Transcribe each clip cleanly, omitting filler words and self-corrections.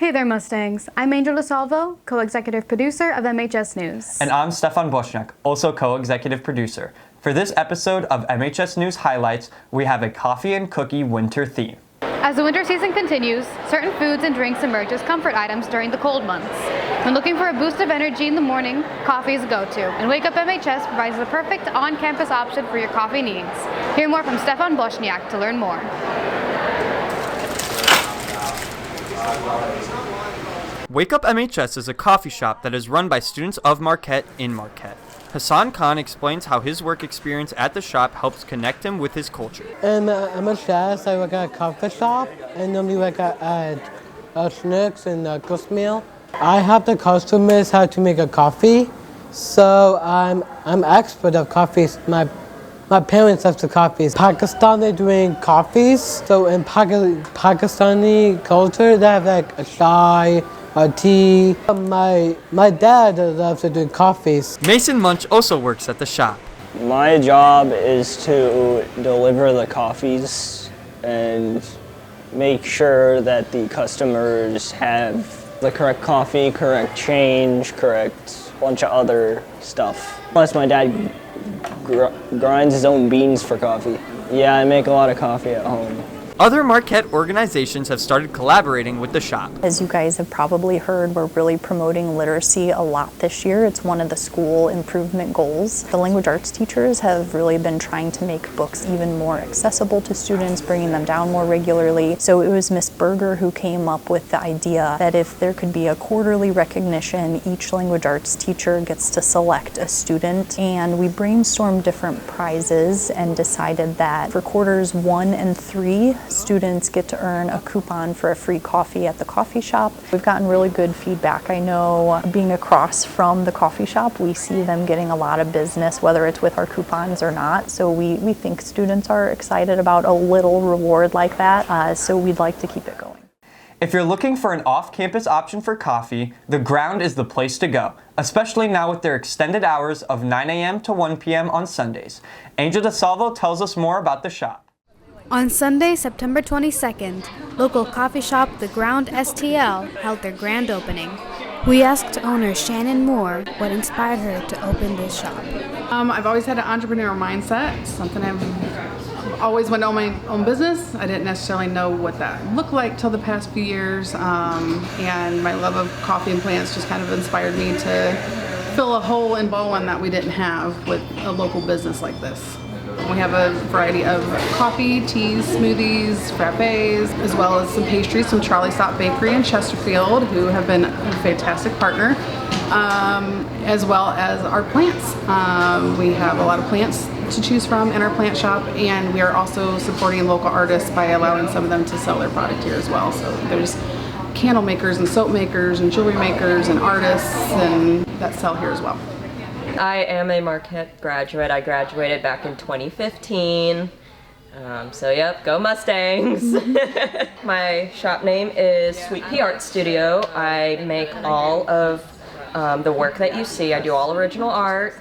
Hey there, Mustangs. I'm Angel DiSalvo, co-executive producer of MHS News. And I'm Stephan Bosnjak, also co-executive producer. For this episode of MHS News Highlights, we have a coffee and cookie winter theme. As the winter season continues, certain foods and drinks emerge as comfort items during the cold months. When looking for a boost of energy in the morning, coffee is a go-to, and Wake Up MHS provides the perfect on-campus option for your coffee needs. Hear more from Stephan Bosnjak to learn more. Wake Up MHS is a coffee shop that is run by students of Marquette in Marquette. Hassan Khan explains how his work experience at the shop helps connect him with his culture. In MHS, I work at a coffee shop, and normally work at Snooks and Coast Meal. I help the customers how to make a coffee, so I'm expert of coffees. My parents have the coffees. Pakistan, they're doing coffees, so in Pakistani culture, they have like a chai, a tea. My dad loves to do coffees. Mason Munch also works at the shop. My job is to deliver the coffees and make sure that the customers have the correct coffee, correct change, correct bunch of other stuff. Plus my dad grinds his own beans for coffee. Yeah, I make a lot of coffee at home. Other Marquette organizations have started collaborating with the shop. As you guys have probably heard, we're really promoting literacy a lot this year. It's one of the school improvement goals. The language arts teachers have really been trying to make books even more accessible to students, bringing them down more regularly. So it was Miss Berger who came up with the idea that if there could be a quarterly recognition, each language arts teacher gets to select a student. And we brainstormed different prizes and decided that for quarters 1 and 3, students get to earn a coupon for a free coffee at the coffee shop. We've gotten really good feedback. I know being across from the coffee shop, we see them getting a lot of business, whether it's with our coupons or not. So we think students are excited about a little reward like that, so we'd like to keep it going. If you're looking for an off-campus option for coffee, the Ground is the place to go, especially now with their extended hours of 9 a.m. to 1 p.m. on Sundays. Angel DiSalvo tells us more about the shop. On Sunday, September 22nd, local coffee shop The Ground STL held their grand opening. We asked owner Shannon Moore what inspired her to open this shop. I've always had an entrepreneurial mindset. It's something I've always wanted to own my own business. I didn't necessarily know what that looked like till the past few years, and my love of coffee and plants just kind of inspired me to fill a hole in Baldwin that we didn't have with a local business like this. We have a variety of coffee, teas, smoothies, frappes, as well as some pastries from Charlie Stop Bakery in Chesterfield, who have been a fantastic partner, as well as our plants. We have a lot of plants to choose from in our plant shop, and we are also supporting local artists by allowing some of them to sell their product here as well. So there's candle makers and soap makers and jewelry makers and artists and that sell here as well. I am a Marquette graduate. I graduated back in 2015. So yep, go Mustangs. My shop name is Sweet Pea Art Studio. I make all of the work that you see. I do all original art.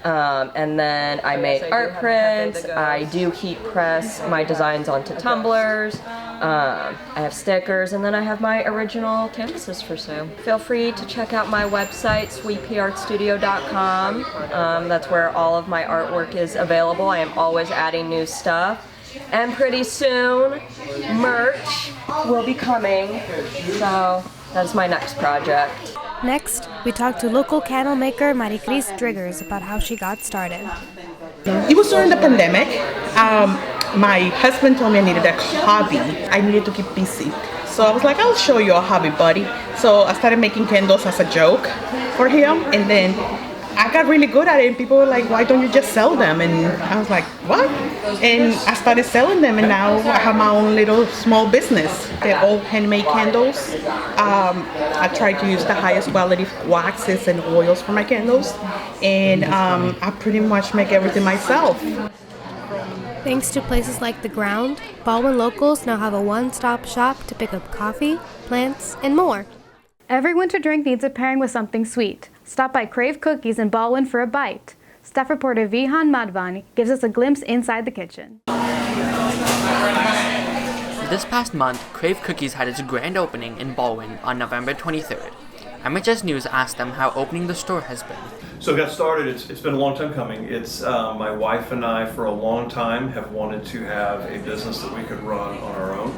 And then I make art prints. I do heat press my designs onto tumblers. I have stickers, and then I have my original canvases for sale. Feel free to check out my website, sweetpeaartstudio.com. That's where all of my artwork is available. I am always adding new stuff. And pretty soon, merch will be coming. So that's my next project. Next, we talked to local candle maker Maricris Driggers about how she got started. It was during the pandemic. My husband told me I needed a hobby. I needed to keep busy. So I was like, I'll show you a hobby, buddy. So I started making candles as a joke for him. And then I got really good at it. And people were like, why don't you just sell them? And I was like, what? And I started selling them. And now I have my own little small business. They're all handmade candles. I try to use the highest quality waxes and oils for my candles. And I pretty much make everything myself. Thanks to places like The Ground, Baldwin locals now have a one-stop shop to pick up coffee, plants, and more. Every winter drink needs a pairing with something sweet. Stop by Crave Cookies in Baldwin for a bite. Staff reporter Vihaan Madhavan gives us a glimpse inside the kitchen. This past month, Crave Cookies had its grand opening in Baldwin on November 23rd. MHS News asked them how opening the store has been. So it got started, it's been a long time coming. It's my wife and I for a long time have wanted to have a business that we could run on our own.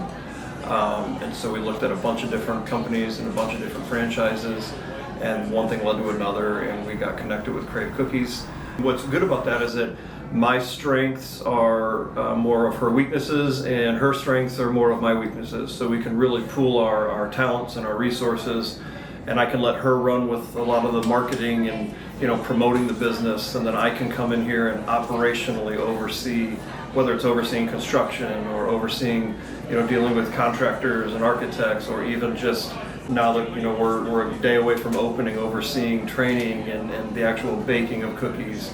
And so we looked at a bunch of different companies and a bunch of different franchises, and one thing led to another, and we got connected with Crave Cookies. What's good about that is that my strengths are more of her weaknesses, and her strengths are more of my weaknesses. So we can really pool our talents and our resources, and I can let her run with a lot of the marketing and promoting the business, and then I can come in here and operationally oversee, whether it's overseeing construction or overseeing dealing with contractors and architects, or even just now that we're a day away from opening, overseeing training and the actual baking of cookies.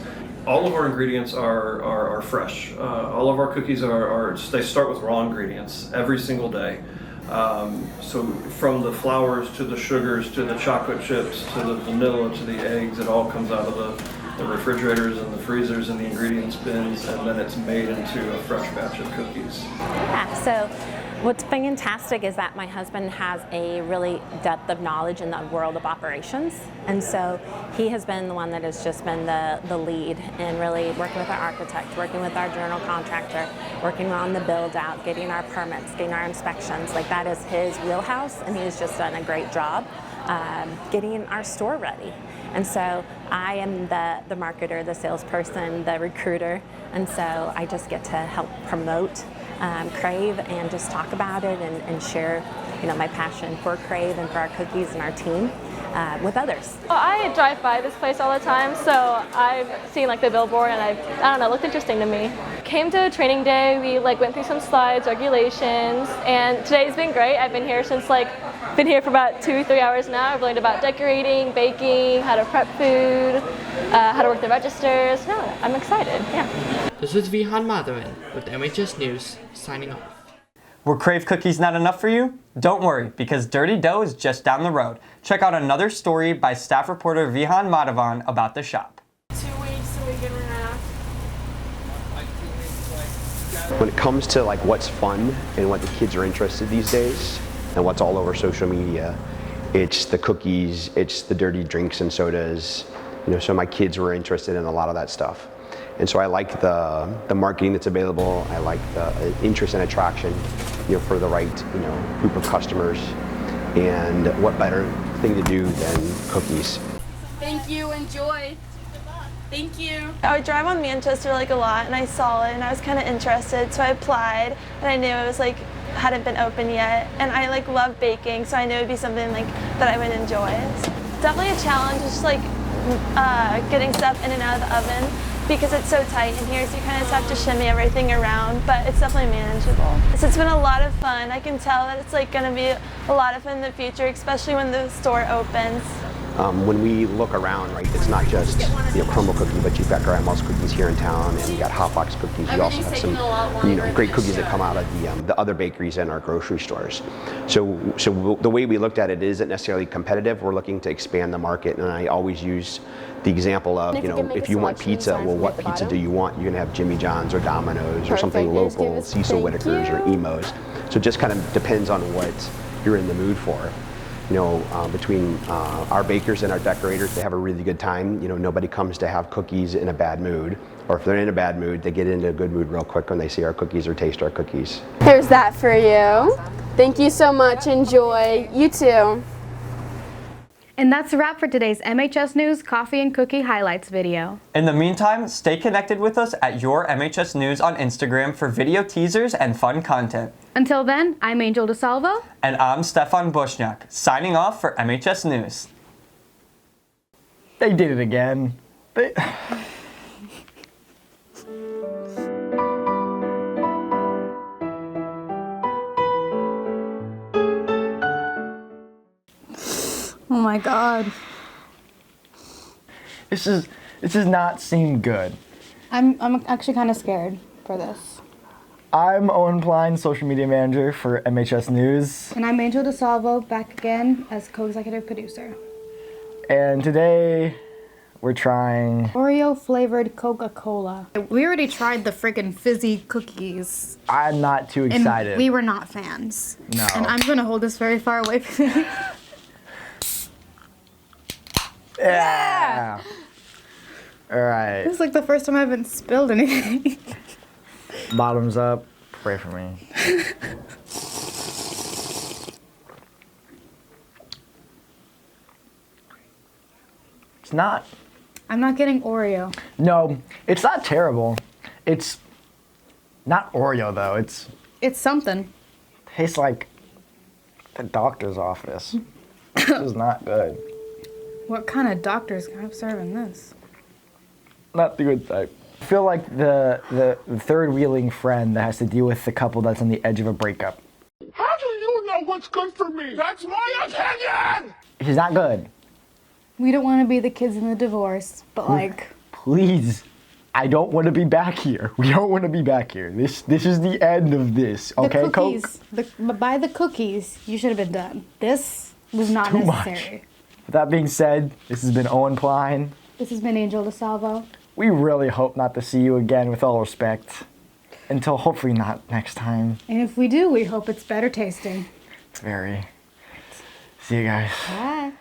All of our ingredients are fresh. All of our cookies they start with raw ingredients every single day. So from the flours to the sugars to the chocolate chips to the vanilla to the eggs, it all comes out of the refrigerators and the freezers and the ingredients bins, and then it's made into a fresh batch of cookies. Yeah, so what's fantastic is that my husband has a really depth of knowledge in the world of operations, and so he has been the one that has just been the lead in really working with our architect, working with our general contractor, working on the build out, getting our permits, getting our inspections. Like, that is his wheelhouse, and he's just done a great job getting our store ready. And so I am the marketer, the salesperson, the recruiter, and so I just get to help promote Crave and just talk about it and share my passion for Crave and for our cookies and our team with others. Well, I drive by this place all the time, so I've seen the billboard, and I don't know, it looked interesting to me. Came to training day, we went through some slides, regulations, and today's been great. I've been here since been here for about 2-3 hours now. I've learned about decorating, baking, how to prep food, how to work the registers. No, I'm excited, yeah. This is Vihaan Madhavan with MHS News, signing off. Were Crave Cookies not enough for you? Don't worry, because Dirty Dough is just down the road. Check out another story by staff reporter Vihaan Madhavan about the shop. 2 weeks, a week and a half. When it comes to what's fun and what the kids are interested these days, and what's all over social media, it's the cookies, it's the dirty drinks and sodas. So my kids were interested in a lot of that stuff. And so I like the marketing that's available. I like the interest and attraction, for the right, group of customers. And what better thing to do than cookies? Thank you, enjoy. Thank you. I would drive on Manchester a lot, and I saw it, and I was kind of interested, so I applied, and I knew it was hadn't been open yet, and I love baking, so I knew it would be something that I would enjoy. It's definitely a challenge, just getting stuff in and out of the oven, because it's so tight in here, so you kind of just have to shimmy everything around, but it's definitely manageable. So it's been a lot of fun. I can tell that it's going to be a lot of fun in the future, especially when the store opens. When we look around, right, it's not just crumble cookie, but you've got grandma's cookies here in town, and you got hot box cookies. You also have some great cookies that come out of the other bakeries in our grocery stores. So the way we looked at it isn't necessarily competitive. We're looking to expand the market, and I always use the example of, if you want pizza, well, what pizza do you want? You're gonna have Jimmy John's or Domino's or something local, Cecil Whitaker's or Emo's. So it just kind of depends on what you're in the mood for. Between our bakers and our decorators, they have a really good time. Nobody comes to have cookies in a bad mood, or if they're in a bad mood, they get into a good mood real quick when they see our cookies or taste our cookies. Here's that for you. Thank you so much. Enjoy. You too. And that's a wrap for today's MHS News Coffee and Cookie Highlights video. In the meantime, stay connected with us at Your MHS News on Instagram for video teasers and fun content. Until then, I'm Angel DiSalvo. And I'm Stephan Bosnjak, signing off for MHS News. They did it again. Oh my God. This does not seem good. I'm actually kind of scared for this. I'm Owen Pline, social media manager for MHS News. And I'm Angel DiSalvo, back again as co-executive producer. And today, We're trying. Oreo flavored Coca-Cola. We already tried the friggin' fizzy cookies. I'm not too excited. And we were not fans. No. And I'm gonna hold this very far away from me. Yeah! All right. This is like the first time I haven't spilled anything. Bottoms up. Pray for me. It's not. I'm not getting Oreo. No, it's not terrible. It's not Oreo though. It's something. Tastes like the doctor's office. This is not good. What kind of doctor's serving this? Not the good type. I feel like the third wheeling friend that has to deal with the couple that's on the edge of a breakup. How do you know what's good for me? That's my opinion! He's not good. We don't want to be the kids in the divorce, but like... Please. I don't want to be back here. We don't want to be back here. This is the end of this. Okay, the cookies, Coke? by the cookies, you should have been done. This was not Too necessary. much. With that being said, this has been Owen Klein. This has been Angel DiSalvo. We really hope not to see you again, with all respect. Until hopefully not next time. And if we do, we hope it's better tasting. Very. See you guys. Bye.